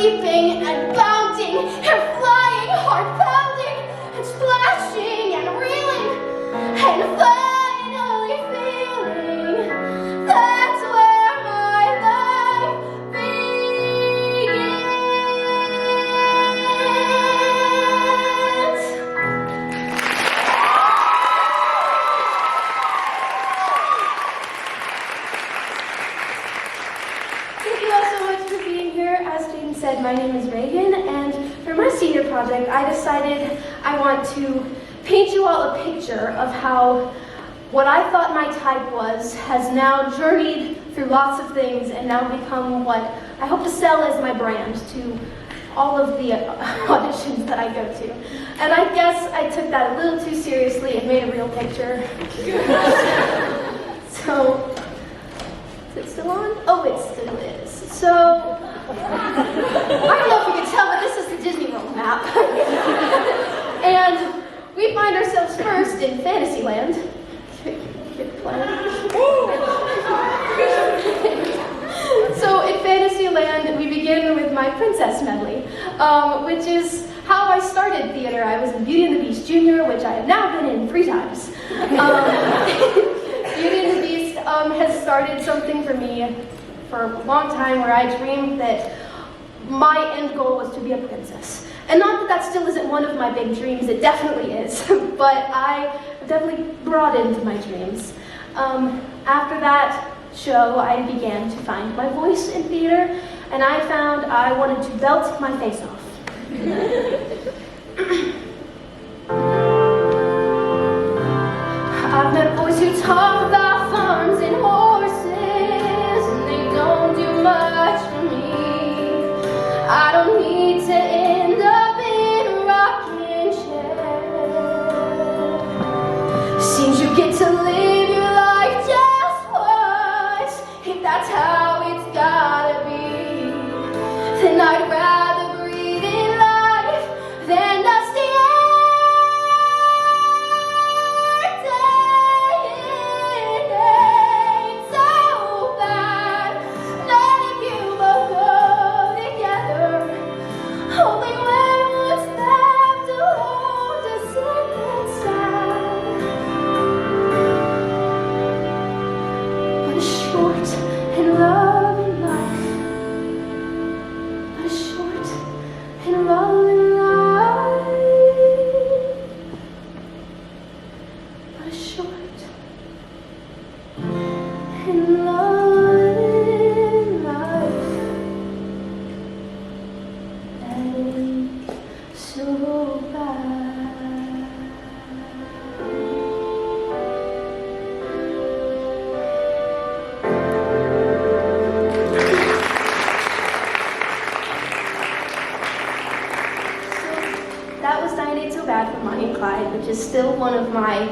leaping and bounding and flying, heart pounding and splashing and reeling and finally feeling that's where my life begins. Thank you all so much for being here. As Jaden said, my name is Reagan, and for my senior project, I decided I want to paint you all a picture of how what I thought my type was has now journeyed through lots of things and now become what I hope to sell as my brand to all of the auditions that I go to. And I guess I took that a little too seriously and made a real picture. So, is it still on? Oh, it still is. So, I don't know if you can tell, but this is the Disney World map. And we find ourselves first in Fantasyland. So in Fantasyland, we begin with my princess medley, which is how I started theater. I was in Beauty and the Beast Junior, which I have now been in 3 times. Beauty and the Beast has started something for me for a long time where I dreamed that my end goal was to be a princess. And not that that still isn't one of my big dreams, it definitely is, but I definitely broadened my dreams. After that show, I began to find my voice in theater, and I found I wanted to belt my face off. I've met boys who talk about farms and horses, and they don't do much for me. I don't need to end up in a rocking chair. Seems you get to live your life just once. If that's how it's gotta be, then I'd rather breathe in life than dusty air. Day in, day so bad, letting you both go together. Only when what's left to hold us inside. What a short and loving life. What a short and loving life. What a short and loving life. That ain't so bad. That was 9 Ain't So Bad from Bonnie and Clyde, which is still one of my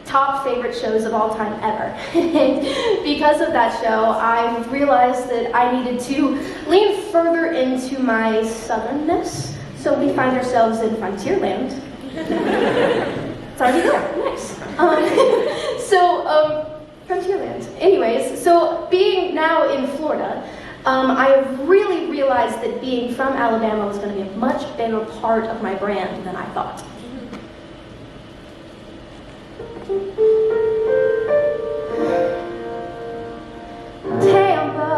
top favorite shows of all time ever. Because of that show, I realized that I needed to lean further into my southernness, so we find ourselves in Frontierland. It's already there, nice. Frontierland. Anyways, so being now in Florida, I really realized that being from Alabama was going to be a much bigger part of my brand than I thought. Tampa,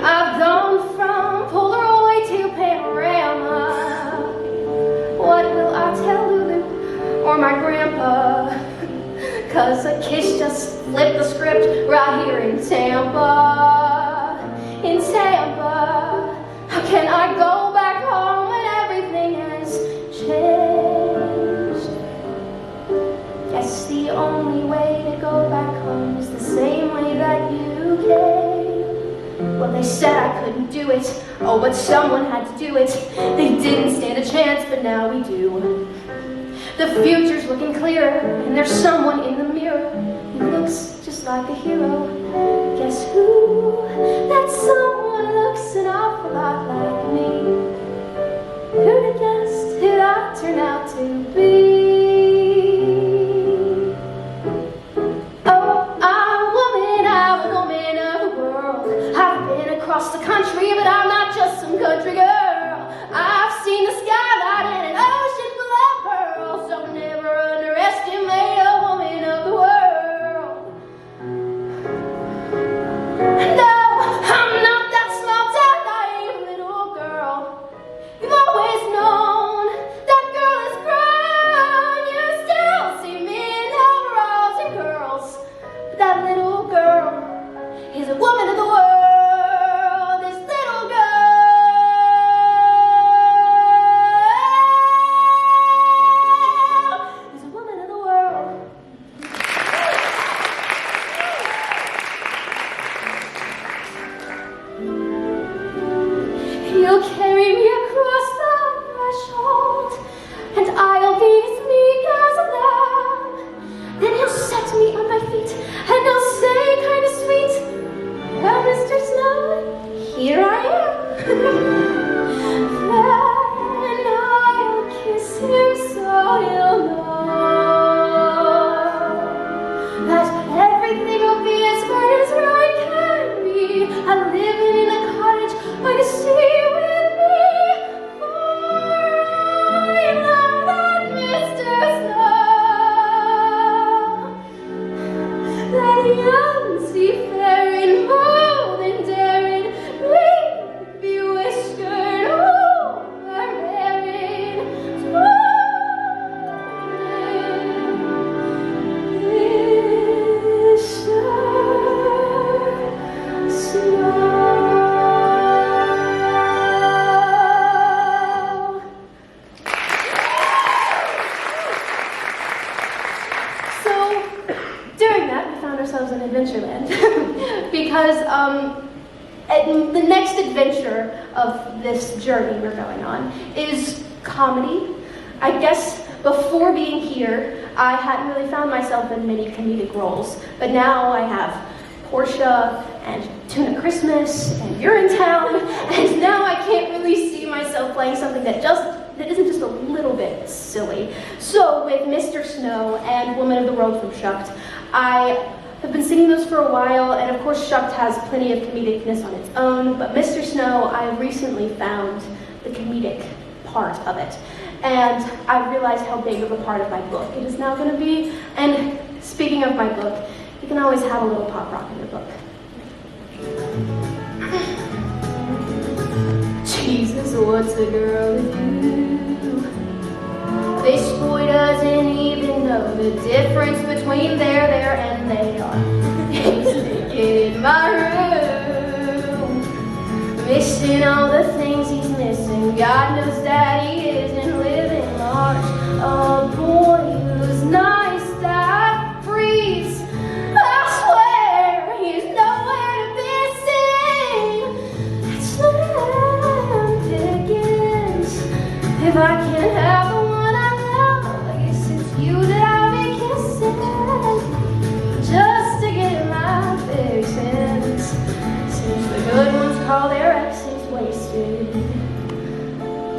I've gone from Polaroid to Panorama. What will I tell Lulu or my grandpa? 'Cause a kiss just flipped the script right here in Tampa. In Tampa, how can I go back home when everything has changed? Guess the only way to go back home is the same way that you came. Well, they said I couldn't do it, oh, but someone had to do it. They didn't stand a chance, but now we do. The future's looking clearer, and there's someone in the mirror who looks just like a hero. Guess who? That someone looks an awful lot like me. Who'd have guessed who I turned out to be? Oh, I'm a woman of the world. I've been across the country, but I'm not just country girl. I've seen the skyline and an ocean full of pearls, so never underestimate a woman of the world. No, I'm not that small-town naive little girl. You've always known that girl is grown. You still see me in overalls and curls, but that little girl is a woman of the world. This little girl is a woman of the world. He'll carry me across the threshold, and I'll be as meek as a lamb. Then he'll set me on my feet, and he'll say kind of sweet, well, Mr. Snow, here I am. Then I'll kiss him so he'll know that everything will be as right as right can be. I'm living in a cottage by the sea with me, for I love that Mr. Snow, that young seafaring, bold and daring, be whiskered overbearing, Mr. Snow. So, during that, we found ourselves in Adventureland because the next adventure of this journey we're going on is comedy. I guess before being here, I hadn't really found myself in many comedic roles, but now I have Portia and Tuna Christmas and You're in Town, and now I can't really see myself playing something that isn't just a little bit silly. So with Mr. Snow and Woman of the World from Shucked, I have been singing those for a while, and of course Shucked has plenty of comedicness on its own, but Mr. Snow, I recently found the comedic part of it, and I realized how big of a part of my book it is now going to be. And speaking of my book, you can always have a little pop rock in your book. Jesus, what's a girl with you? This boy doesn't even know the difference between there, and they are. He's naked in my room, missing all the things he's missing. God knows that he isn't living large. A boy who's nice, that breathes. I swear he's nowhere to be seen. Slim pickings. If I can't have the one I love, I guess it's you that I'll be kissing, just to get my fixins. Since the good ones call their exes wasted,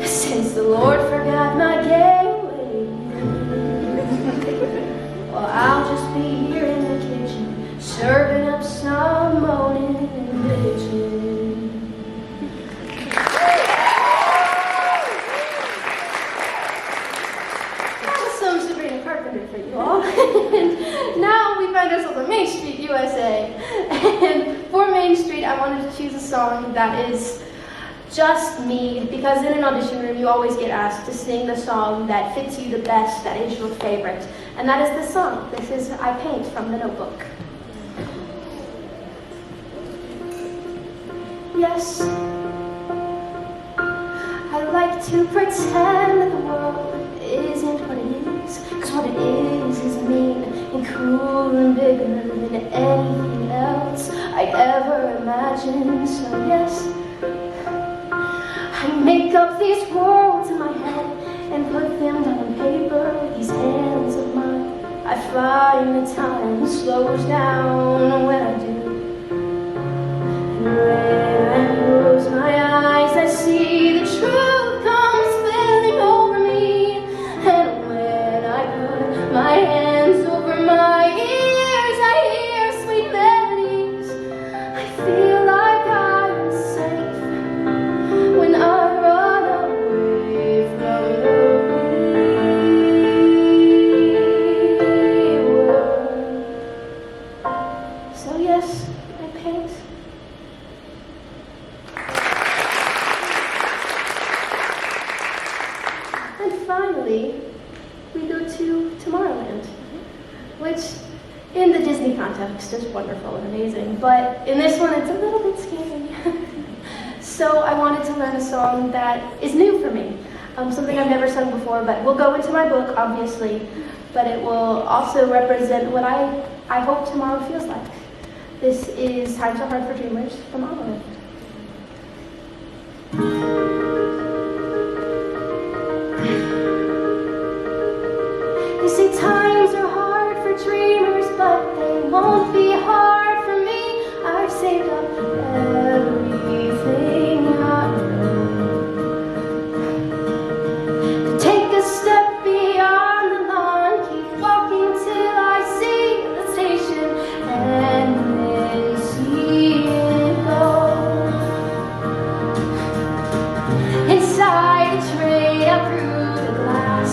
since the Lord forgot my gay ways, well, I'll just be here in the kitchen, serving up some moaning and bitching. That was some Sabrina Carpenter for you all. And now we find ourselves on Main Street, USA. And for Main Street, I wanted to choose a song that is just me, because in an audition room you always get asked to sing the song that fits you the best, that is your favorite. And that is this song. This is I Paint from The Notebook. Yes, I like to pretend that the world isn't what it is, 'cause what it is mean and cruel and bigger than anything else I'd ever imagine. So yes, I make up these worlds in my head and put them down on paper with these hands of mine. I find that time slows down when I do. And when I close my eyes, I see the truth comes spilling over me. And when I put my hands over my ears, I hear sweet melodies. I feel like I'm safe when finally, we go to Tomorrowland, which in the Disney context is wonderful and amazing, but in this one it's a little bit scary. So I wanted to learn a song that is new for me, something I've never sung before, but will go into my book, obviously, but it will also represent what I hope tomorrow feels like. This is Times Are Hard for Dreamers from Olive. You see, times are hard for dreamers, but they won't be hard for me. I've saved up everything I know. Take a step beyond the lawn, keep walking till I see the station, and then see it go. Inside a train out through the glass,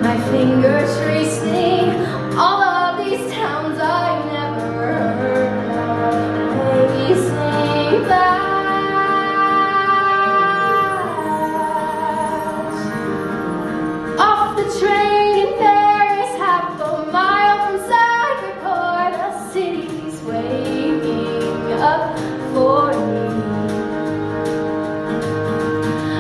my fingers tracing all of these towns I've never heard of, racing fast. Off the train in Paris, half a mile from Sacré-Cœur, the city's waking up for me.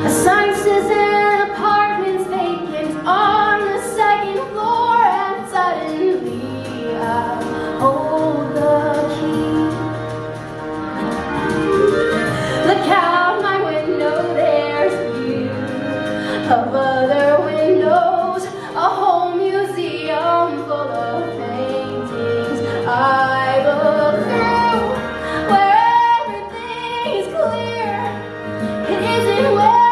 A sign says an apartment's vacant on the second floor, and suddenly I hold the key. Look out my window, there's a view of other windows, a whole museum full of paintings I look through, where everything is clear. It isn't where